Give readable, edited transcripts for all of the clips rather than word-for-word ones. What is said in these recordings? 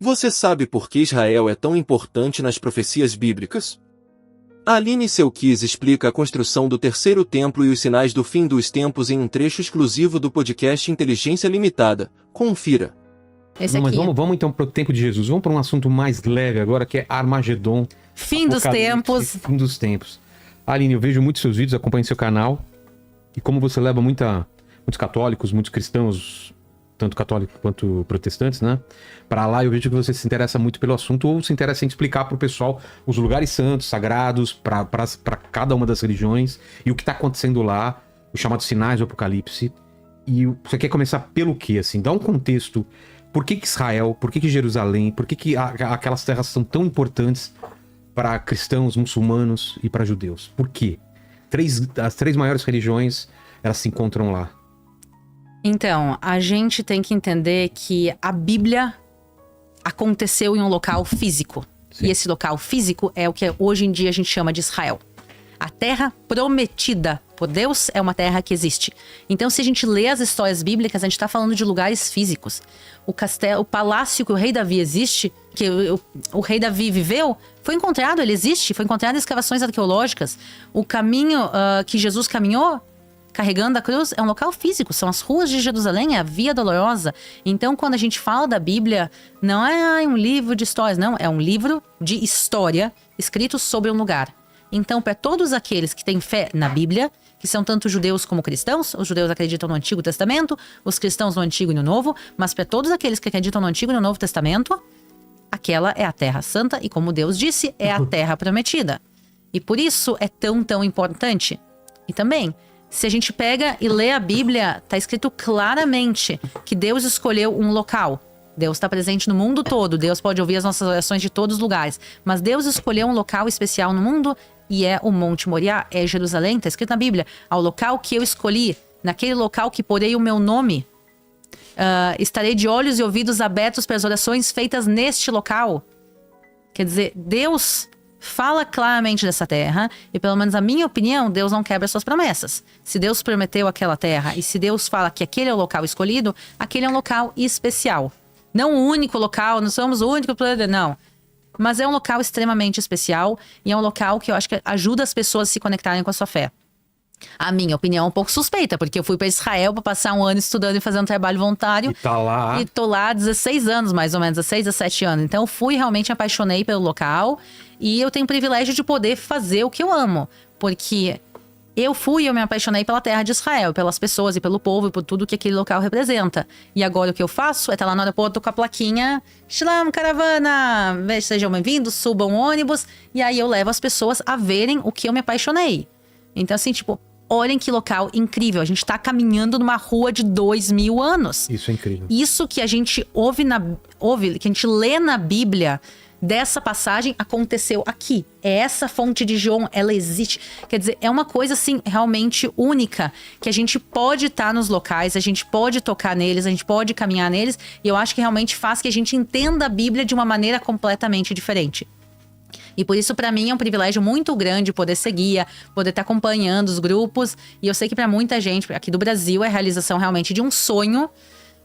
Você sabe por que Israel é tão importante nas profecias bíblicas? A Aline Selkis explica a construção do terceiro templo e os sinais do fim dos tempos em um trecho exclusivo do podcast Inteligência Limitada. Confira. Esse aqui. Mas vamos então para o tempo de Jesus. Vamos para um assunto mais leve agora, que é Armagedon. Fim dos tempos. Fim dos tempos. Aline, eu vejo muitos seus vídeos, acompanho seu canal. E como você leva muitos católicos, muitos cristãos, tanto católicos quanto protestantes, né? Para lá, eu vejo que você se interessa muito pelo assunto ou se interessa em explicar para o pessoal os lugares santos, sagrados, para cada uma das religiões e o que está acontecendo lá, os chamados sinais do Apocalipse. E você quer começar pelo quê? Assim, dá um contexto. Por que Israel? Por que Jerusalém? Por que aquelas terras são tão importantes para cristãos, muçulmanos e para judeus? Por quê? As três maiores religiões, elas se encontram lá. Então, a gente tem que entender que a Bíblia aconteceu em um local físico. Sim. E esse local físico é o que hoje em dia a gente chama de Israel. A terra prometida por Deus é uma terra que existe. Então, se a gente lê as histórias bíblicas, a gente está falando de lugares físicos. O castelo, o palácio que o rei Davi o rei Davi viveu, foi encontrado, ele existe, foi encontrado em escavações arqueológicas. O caminho que Jesus caminhou, carregando a cruz, é um local físico, são as ruas de Jerusalém, é a Via Dolorosa. Então, quando a gente fala da Bíblia, não é um livro de histórias, não, é um livro de história escrito sobre um lugar. Então, para todos aqueles que têm fé na Bíblia, que são tanto judeus como cristãos, os judeus acreditam no Antigo Testamento, os cristãos no Antigo e no Novo, mas para todos aqueles que acreditam no Antigo e no Novo Testamento, aquela é a Terra Santa e, como Deus disse, é a Terra Prometida. E por isso é tão importante. E também, se a gente pega e lê a Bíblia, está escrito claramente que Deus escolheu um local. Deus está presente no mundo todo, Deus pode ouvir as nossas orações de todos os lugares. Mas Deus escolheu um local especial no mundo e é o Monte Moriá, é Jerusalém, está escrito na Bíblia. Ao local que eu escolhi, naquele local que porei o meu nome, estarei de olhos e ouvidos abertos para as orações feitas neste local. Quer dizer, Deus fala claramente dessa terra e, pelo menos a minha opinião, Deus não quebra suas promessas. Se Deus prometeu aquela terra e se Deus fala que aquele é o local escolhido, aquele é um local especial. Não o único local, não somos o único planeta, não. Mas é um local extremamente especial e é um local que eu acho que ajuda as pessoas a se conectarem com a sua fé. A minha opinião é um pouco suspeita, porque eu fui para Israel para passar um ano estudando e fazendo trabalho voluntário. E tá lá. E tô lá há 16 anos, mais ou menos, 16, 17 anos. Então eu fui, realmente apaixonei pelo local e eu tenho o privilégio de poder fazer o que eu amo. Porque eu me apaixonei pela terra de Israel, pelas pessoas e pelo povo e por tudo que aquele local representa. E agora o que eu faço é estar lá no aeroporto com a plaquinha Shalom, caravana, sejam bem-vindos, subam ônibus. E aí eu levo as pessoas a verem o que eu me apaixonei. Então assim, tipo, olhem que local incrível. A gente tá caminhando numa rua de 2000 anos. Isso é incrível. Isso que a gente que a gente lê na Bíblia, dessa passagem aconteceu aqui. É essa fonte de João, ela existe. Quer dizer, é uma coisa assim realmente única, que a gente pode estar nos locais, a gente pode tocar neles, a gente pode caminhar neles, e eu acho que realmente faz que a gente entenda a Bíblia de uma maneira completamente diferente. E por isso, para mim, é um privilégio muito grande poder seguir, poder estar acompanhando os grupos. E eu sei que para muita gente aqui do Brasil é a realização realmente de um sonho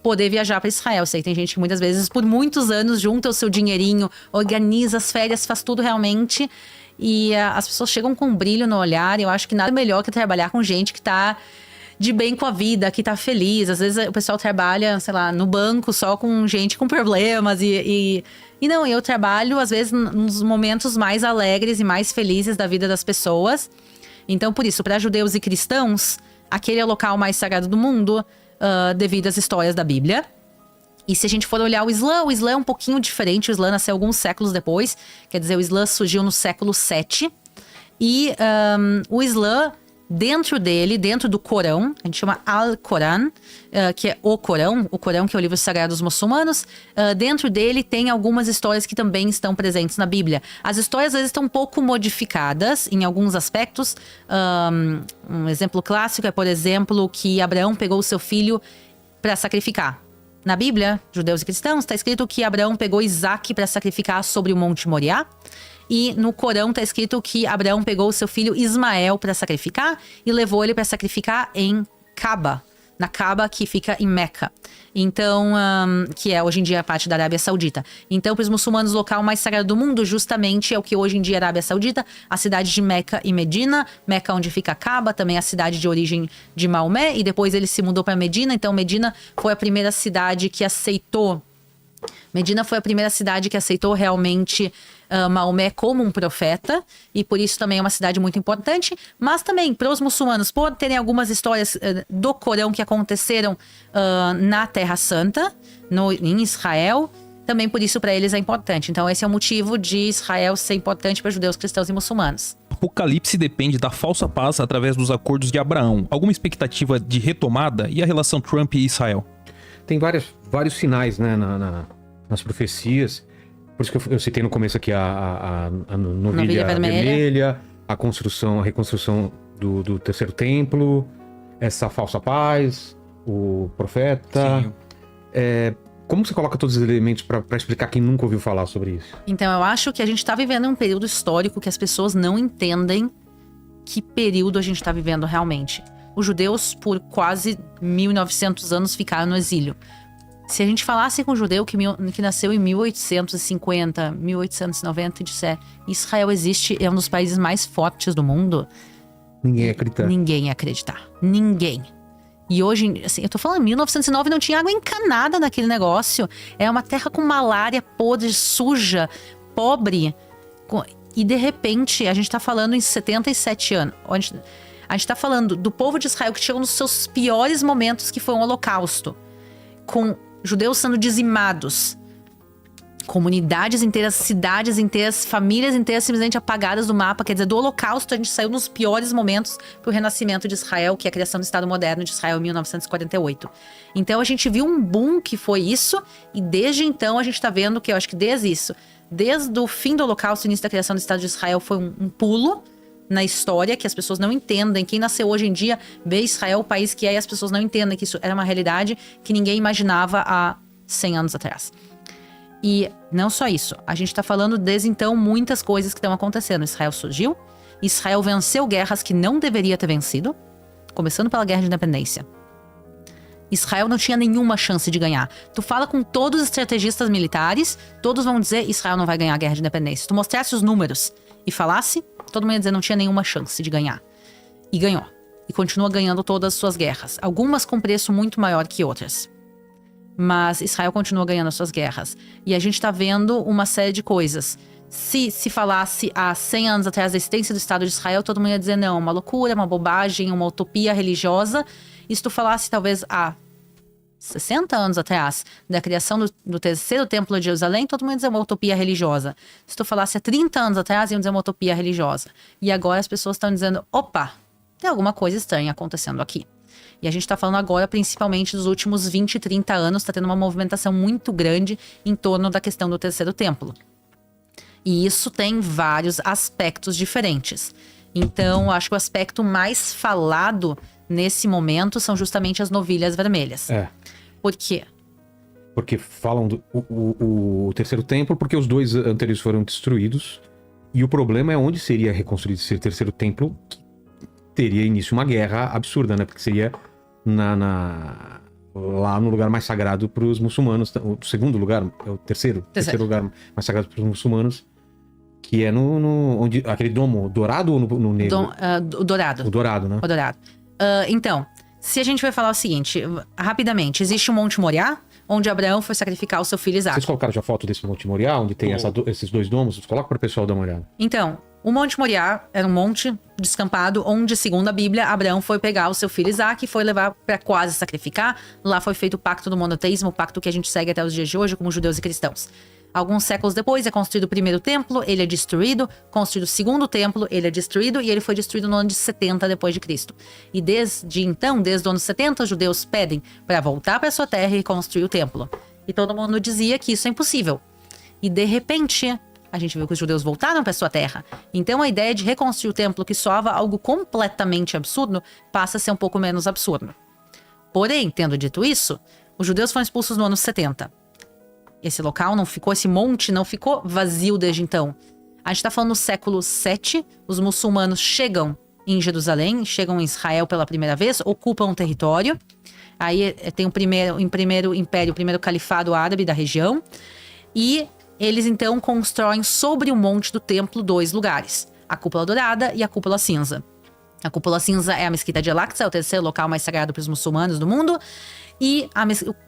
poder viajar para Israel. Eu sei que tem gente que muitas vezes, por muitos anos, junta o seu dinheirinho, organiza as férias, faz tudo realmente. E as pessoas chegam com um brilho no olhar. E eu acho que nada melhor que trabalhar com gente que tá de bem com a vida, que tá feliz. Às vezes o pessoal trabalha, sei lá, no banco só com gente com problemas. E não, eu trabalho, às vezes, nos momentos mais alegres e mais felizes da vida das pessoas. Então, por isso, para judeus e cristãos, aquele é o local mais sagrado do mundo, devido às histórias da Bíblia. E se a gente for olhar o Islã é um pouquinho diferente. O Islã nasceu alguns séculos depois. Quer dizer, o Islã surgiu no século VII. E o Islã, dentro dele, dentro do Corão, a gente chama Al-Corão, que é o Corão que é o livro sagrado dos muçulmanos. Dentro dele tem algumas histórias que também estão presentes na Bíblia. As histórias às vezes estão um pouco modificadas em alguns aspectos. Um exemplo clássico é, por exemplo, que Abraão pegou o seu filho para sacrificar. Na Bíblia, judeus e cristãos, está escrito que Abraão pegou Isaac para sacrificar sobre o Monte Moriá. E no Corão está escrito que Abraão pegou o seu filho Ismael para sacrificar e levou ele para sacrificar em Kaaba, na Kaaba, que fica em Meca. Então, que é hoje em dia a parte da Arábia Saudita. Então, para os muçulmanos, o local mais sagrado do mundo justamente é o que hoje em dia é a Arábia Saudita, a cidade de Meca e Medina. Meca onde fica a Kaaba, também a cidade de origem de Maomé, e depois ele se mudou para Medina. Então, Medina foi a primeira cidade que aceitou realmente Maomé como um profeta, e por isso também é uma cidade muito importante. Mas também para os muçulmanos, por terem algumas histórias do Corão que aconteceram na Terra Santa, em Israel, também por isso para eles é importante. Então esse é o motivo de Israel ser importante para judeus, cristãos e muçulmanos. Apocalipse depende da falsa paz através dos acordos de Abraão. Alguma expectativa de retomada? E a relação Trump e Israel? Tem vários sinais, né, nas profecias. Por isso que eu citei no começo aqui a novilha vermelha, a reconstrução do terceiro templo, essa falsa paz, o profeta. Sim. Como você coloca todos os elementos para explicar quem nunca ouviu falar sobre isso? Então eu acho que a gente está vivendo um período histórico que as pessoas não entendem que período a gente está vivendo realmente. Os judeus, por quase 1.900 anos, ficaram no exílio. Se a gente falasse com um judeu que nasceu em 1850, 1890 e disser Israel existe, é um dos países mais fortes do mundo, Ninguém ia acreditar. Ninguém ia acreditar. Ninguém. E hoje, assim, eu tô falando, 1909 não tinha água encanada naquele negócio. É uma terra com malária, podre, suja, pobre. E de repente, a gente tá falando em 77 anos. A gente tá falando do povo de Israel que chegou nos seus piores momentos, que foi um holocausto. Com judeus sendo dizimados. Comunidades inteiras, cidades inteiras, famílias inteiras simplesmente apagadas do mapa. Quer dizer, do holocausto a gente saiu nos piores momentos pro renascimento de Israel, que é a criação do Estado moderno de Israel em 1948. Então a gente viu um boom que foi isso, e desde então a gente tá vendo que eu acho que desde o fim do holocausto, o início da criação do Estado de Israel foi um pulo na história que as pessoas não entendem. Quem nasceu hoje em dia vê Israel o país que é, e as pessoas não entendem que isso era uma realidade que ninguém imaginava há 100 anos atrás. E não só isso, a gente tá falando desde então muitas coisas que estão acontecendo. Israel surgiu, Israel venceu guerras que não deveria ter vencido, começando pela Guerra de Independência. Israel não tinha nenhuma chance de ganhar. Tu fala com todos os estrategistas militares, todos vão dizer Israel não vai ganhar a Guerra de Independência. Se tu mostrasse os números e falasse, todo mundo ia dizer não tinha nenhuma chance de ganhar. E ganhou. E continua ganhando todas as suas guerras. Algumas com preço muito maior que outras. Mas Israel continua ganhando as suas guerras. E a gente tá vendo uma série de coisas. Se falasse há 100 anos atrás da existência do Estado de Israel, todo mundo ia dizer não, uma loucura, uma bobagem, uma utopia religiosa. E se tu falasse talvez há 60 anos atrás da criação do terceiro templo de Jerusalém, todo mundo ia dizer uma utopia religiosa. Se tu falasse há 30 anos atrás, iam dizer uma utopia religiosa. E agora as pessoas estão dizendo, opa, tem alguma coisa estranha acontecendo aqui. E a gente tá falando agora principalmente dos últimos 20, 30 anos, tá tendo uma movimentação muito grande em torno da questão do terceiro templo. E isso tem vários aspectos diferentes. Então, acho que o aspecto mais falado nesse momento são justamente as novilhas vermelhas. Por quê? Porque falam o terceiro templo, porque os dois anteriores foram destruídos. E o problema é onde seria reconstruído esse terceiro templo, que teria início uma guerra absurda, né? Porque seria lá no lugar mais sagrado para os muçulmanos. O segundo lugar, é o terceiro lugar mais sagrado para os muçulmanos, que é onde aquele domo dourado ou no negro? O dourado. O dourado, né? O dourado. Então, se a gente vai falar o seguinte, rapidamente, existe o Monte Moriá, onde Abraão foi sacrificar o seu filho Isaac. Vocês colocaram já a foto desse Monte Moriá, onde tem esses dois domos? Coloca para o pessoal dar uma olhada. Então, o Monte Moriá era um monte descampado onde, segundo a Bíblia, Abraão foi pegar o seu filho Isaac e foi levar para quase sacrificar. Lá foi feito o pacto do monoteísmo, o pacto que a gente segue até os dias de hoje como judeus e cristãos. Alguns séculos depois é construído o primeiro templo, ele é destruído, construído o segundo templo, ele é destruído e ele foi destruído no ano de 70 depois de Cristo. E desde então, desde o ano 70, os judeus pedem para voltar para sua terra e reconstruir o templo. E todo mundo dizia que isso é impossível. E de repente, a gente viu que os judeus voltaram para sua terra. Então a ideia de reconstruir o templo, que soava algo completamente absurdo, passa a ser um pouco menos absurdo. Porém, tendo dito isso, os judeus foram expulsos no ano 70. Esse local não ficou, esse monte não ficou vazio desde então. A gente está falando no século VII, os muçulmanos chegam em Jerusalém, chegam em Israel pela primeira vez, ocupam o território. Aí tem o primeiro império, o primeiro califado árabe da região. E eles então constroem sobre o monte do templo 2 lugares. A Cúpula Dourada e a Cúpula Cinza. A Cúpula Cinza é a Mesquita de Al-Aqsa, é o terceiro local mais sagrado para os muçulmanos do mundo. E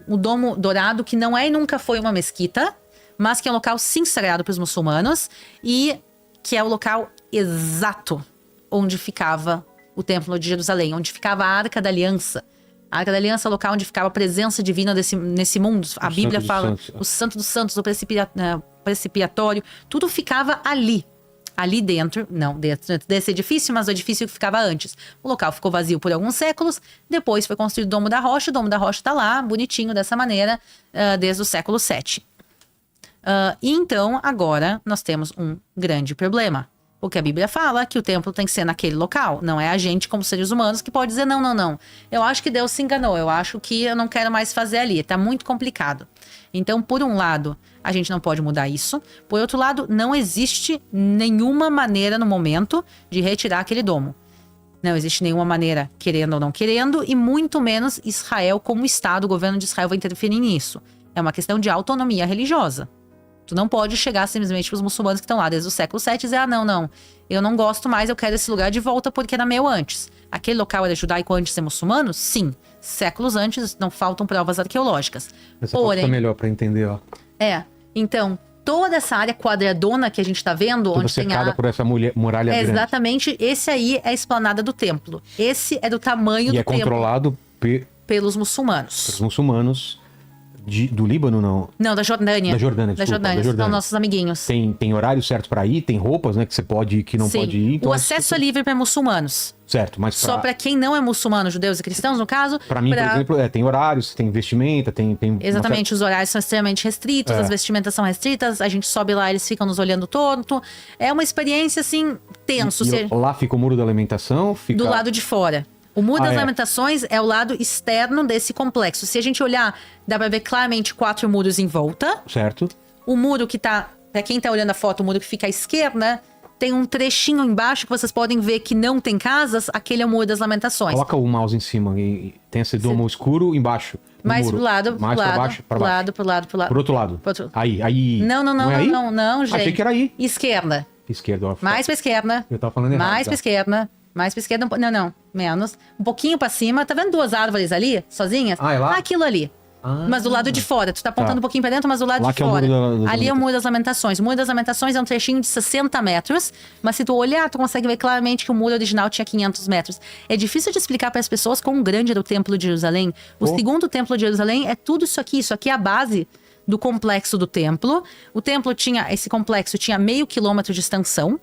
o Domo Dourado, que não é e nunca foi uma mesquita, mas que é um local sim sagrado para os muçulmanos. E que é o local exato onde ficava o Templo de Jerusalém, onde ficava a Arca da Aliança. A Arca da Aliança é o local onde ficava a presença divina nesse mundo. A Bíblia fala, o Santo dos Santos, o Precipiatório, tudo ficava ali. Ali dentro, não dentro desse edifício, mas o edifício que ficava antes. O local ficou vazio por alguns séculos, depois foi construído o Domo da Rocha está lá, bonitinho, dessa maneira, desde o século VII. E então, agora, nós temos um grande problema. Porque a Bíblia fala que o templo tem que ser naquele local. Não é a gente, como seres humanos, que pode dizer, não. Eu acho que Deus se enganou. Eu acho que eu não quero mais fazer ali. Tá muito complicado. Então, por um lado, a gente não pode mudar isso. Por outro lado, não existe nenhuma maneira no momento de retirar aquele domo. Não existe nenhuma maneira, querendo ou não querendo, e muito menos Israel como Estado, o governo de Israel vai interferir nisso. É uma questão de autonomia religiosa. Tu não pode chegar simplesmente para os muçulmanos que estão lá desde o século VII e dizer, não, eu não gosto mais, eu quero esse lugar de volta porque era meu antes. Aquele local era judaico antes de ser muçulmano? Sim. Séculos antes, não faltam provas arqueológicas. Essa foto tá melhor para entender, ó. Então, toda essa área quadradona que a gente tá vendo, toda onde tem cercada por essa muralha grande. Exatamente, esse aí é a esplanada do templo. Esse é do tamanho do templo. E é controlado pelos muçulmanos. Pelos muçulmanos. Do Líbano, não? Não, da Jordânia. Da Jordânia. São nossos amiguinhos. Tem horário certo para ir? Tem roupas, né? Que você pode ir, que não pode ir. Então o acesso é livre para muçulmanos. Certo, mas só para quem não é muçulmano, judeus e cristãos, no caso. Para mim, por exemplo, tem horários, tem vestimenta, tem Exatamente, os horários são extremamente restritos, as vestimentas são restritas, a gente sobe lá, eles ficam nos olhando torto. É uma experiência, assim, tenso. Lá fica o muro da alimentação? Do lado de fora. O Muro das Lamentações é o lado externo desse complexo. Se a gente olhar, dá pra ver claramente 4 muros em volta. Certo. O muro que tá, pra quem tá olhando a foto, o muro que fica à esquerda, tem um trechinho embaixo que vocês podem ver que não tem casas. Aquele é o Muro das Lamentações. Coloca o mouse em cima e tem esse domo escuro embaixo. Mais pro lado, mais pra baixo, pro lado. Pro outro lado. Aí. Não, gente. Achei que era aí. Esquerda. Esquerda, ó. Mais pra esquerda. Eu tava falando errado. Mais pra esquerda. Mais pra esquerda, não, menos. Um pouquinho pra cima. Tá vendo 2 árvores ali, sozinhas? É lá? Aquilo ali. Mas do lado de fora. Tu tá apontando um pouquinho pra dentro, mas do lado lá de fora. É ali é o Muro das Lamentações. O Muro das Lamentações é um trechinho de 60 metros. Mas se tu olhar, tu consegue ver claramente que o muro original tinha 500 metros. É difícil de explicar para as pessoas quão grande era o Templo de Jerusalém. O segundo Templo de Jerusalém é tudo isso aqui. Isso aqui é a base do complexo do templo. Esse complexo tinha meio quilômetro de extensão.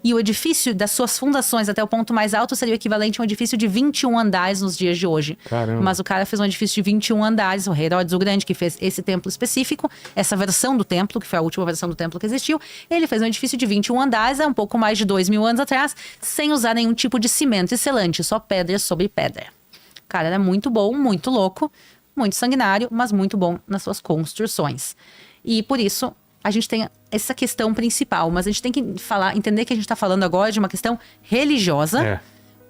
E o edifício, das suas fundações até o ponto mais alto, seria o equivalente a um edifício de 21 andares nos dias de hoje. Caramba. Mas o cara fez um edifício de 21 andares, o Herodes o Grande, que fez esse templo específico, essa versão do templo, que foi a última versão do templo que existiu, ele fez um edifício de 21 andares, há um pouco mais de 2.000 anos atrás, sem usar nenhum tipo de cimento e selante, só pedra sobre pedra. O cara era muito bom, muito louco, muito sanguinário, mas muito bom nas suas construções. E por isso a gente tem essa questão principal, mas a gente tem que entender que a gente está falando agora de uma questão religiosa,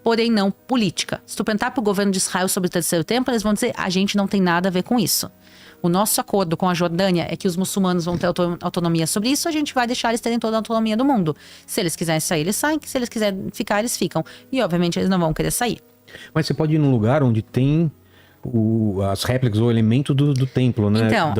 porém não política. Se tu perguntar para o governo de Israel sobre o terceiro templo, eles vão dizer, a gente não tem nada a ver com isso. O nosso acordo com a Jordânia é que os muçulmanos vão ter autonomia sobre isso, a gente vai deixar eles terem toda a autonomia do mundo. Se eles quiserem sair, eles saem, se eles quiserem ficar, eles ficam. E obviamente eles não vão querer sair. Mas você pode ir num lugar onde tem as réplicas ou elemento do templo, né? Então,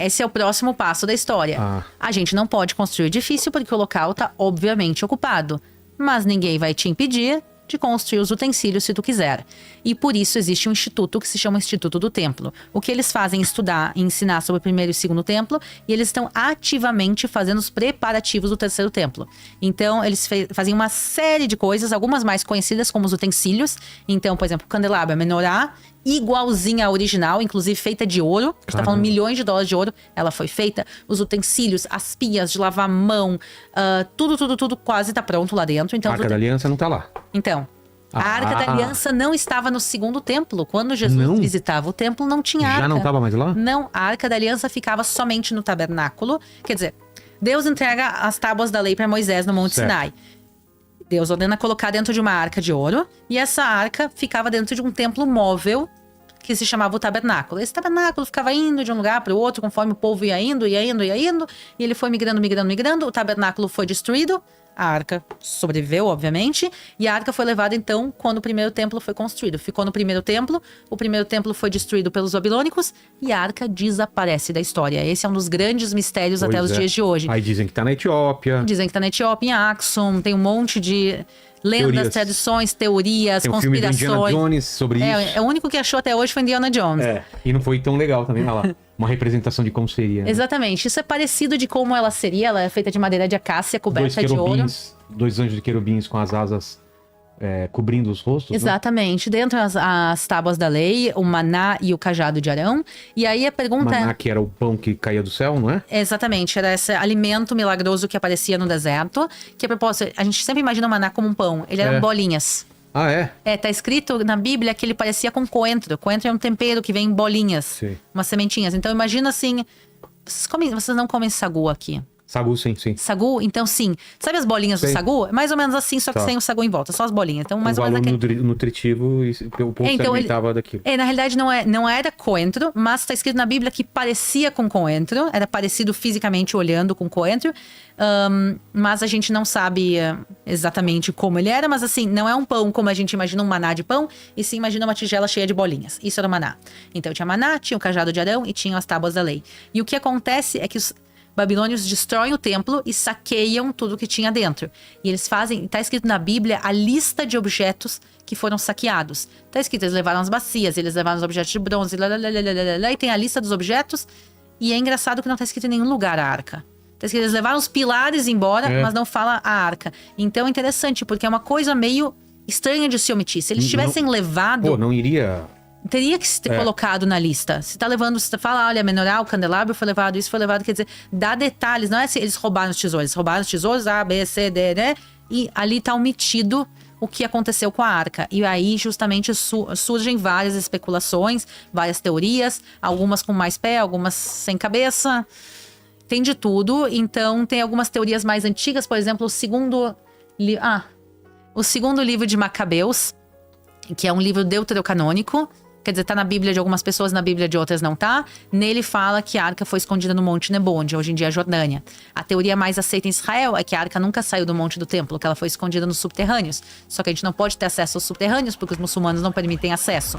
esse é o próximo passo da história. A gente não pode construir o edifício porque o local está obviamente ocupado. Mas ninguém vai te impedir de construir os utensílios se tu quiser. E por isso existe um instituto que se chama Instituto do Templo. O que eles fazem é estudar e ensinar sobre o primeiro e segundo templo, e eles estão ativamente fazendo os preparativos do terceiro templo. Então, eles fazem uma série de coisas, algumas mais conhecidas como os utensílios. Então, por exemplo, o candelabro, a menorá, igualzinha à original, inclusive feita de ouro. A gente tá falando milhões de dólares de ouro. Ela foi feita. Os utensílios, as pias de lavar a mão, tudo quase tá pronto lá dentro. Então, a Arca da Aliança não tá lá. Então, a Arca da Aliança não estava no segundo templo. Quando Jesus visitava o templo, não tinha arca. Já não estava mais lá? Não, a Arca da Aliança ficava somente no tabernáculo. Quer dizer, Deus entrega as tábuas da lei para Moisés no Monte Sinai. Deus ordena colocar dentro de uma arca de ouro. E essa arca ficava dentro de um templo móvel, que se chamava o tabernáculo. Esse tabernáculo ficava indo de um lugar para o outro, conforme o povo ia indo, e ele foi migrando. O tabernáculo foi destruído, a arca sobreviveu, obviamente, e a arca foi levada, então, quando o primeiro templo foi construído. Ficou no primeiro templo, o primeiro templo foi destruído pelos babilônicos, e a arca desaparece da história. Esse é um dos grandes mistérios até os dias de hoje. Aí dizem que tá na Etiópia. Dizem que tá na Etiópia, em Axum, tem um monte de lendas, tradições, teorias, tem um conspirações. Filme do Indiana Jones sobre isso. O único que achou até hoje foi Indiana Jones. E não foi tão legal também, olha lá. Uma representação de como seria. Né? Exatamente. Isso é parecido de como ela seria. Ela é feita de madeira de acácia, coberta de ouro. Dois anjos de querubins com as asas cobrindo os rostos. Exatamente. Né? Dentro as tábuas da lei, o maná e o cajado de Arão. E aí a pergunta maná, que era o pão que caía do céu, não é? Exatamente. Era esse alimento milagroso que aparecia no deserto. Que a propósito, a gente sempre imagina o maná como um pão. Ele eram bolinhas. Ah, é? Tá escrito na Bíblia que ele parecia com coentro. Coentro é um tempero que vem em bolinhas. Sim. Umas sementinhas. Então imagina assim... Vocês não comem sagu aqui. Sagu, sim. Sagu, então sim. Sabe as bolinhas do sagu? É mais ou menos assim, só que sem o sagu em volta. Só as bolinhas. Então, mais ou menos nutritivo e o povo se alimentava daquilo. Na realidade, não era coentro, mas está escrito na Bíblia que parecia com coentro. Era parecido fisicamente olhando com coentro. Mas a gente não sabe exatamente como ele era. Mas assim, não é um pão como a gente imagina um maná de pão. E sim imagina uma tigela cheia de bolinhas. Isso era o maná. Então tinha maná, tinha o cajado de Arão e tinha as tábuas da lei. E o que acontece é que os babilônios destroem o templo e saqueiam tudo que tinha dentro. E eles fazem, está escrito na Bíblia, a lista de objetos que foram saqueados. Está escrito, eles levaram as bacias, eles levaram os objetos de bronze, e tem a lista dos objetos. E é engraçado que não está escrito em nenhum lugar a arca. Está escrito, eles levaram os pilares embora, mas não fala a arca. Então é interessante, porque é uma coisa meio estranha de se omitir. Se eles tivessem levado... Pô, não iria... Teria que ser colocado na lista. Se tá levando, você fala, olha, a menorá, o candelabro foi levado, isso foi levado, quer dizer, dá detalhes. Não é se eles roubaram os tesouros, eles roubaram os tesouros, A, B, C, D, né? E ali tá omitido o que aconteceu com a arca. E aí, justamente, surgem várias especulações, várias teorias, algumas com mais pé, algumas sem cabeça. Tem de tudo. Então, tem algumas teorias mais antigas, por exemplo, o segundo livro de Macabeus, que é um livro deuterocanônico. Quer dizer, tá na Bíblia de algumas pessoas, na Bíblia de outras não tá. Nele fala que a arca foi escondida no Monte Nebo, onde hoje em dia é a Jordânia. A teoria mais aceita em Israel é que a arca nunca saiu do Monte do Templo, que ela foi escondida nos subterrâneos. Só que a gente não pode ter acesso aos subterrâneos, porque os muçulmanos não permitem acesso.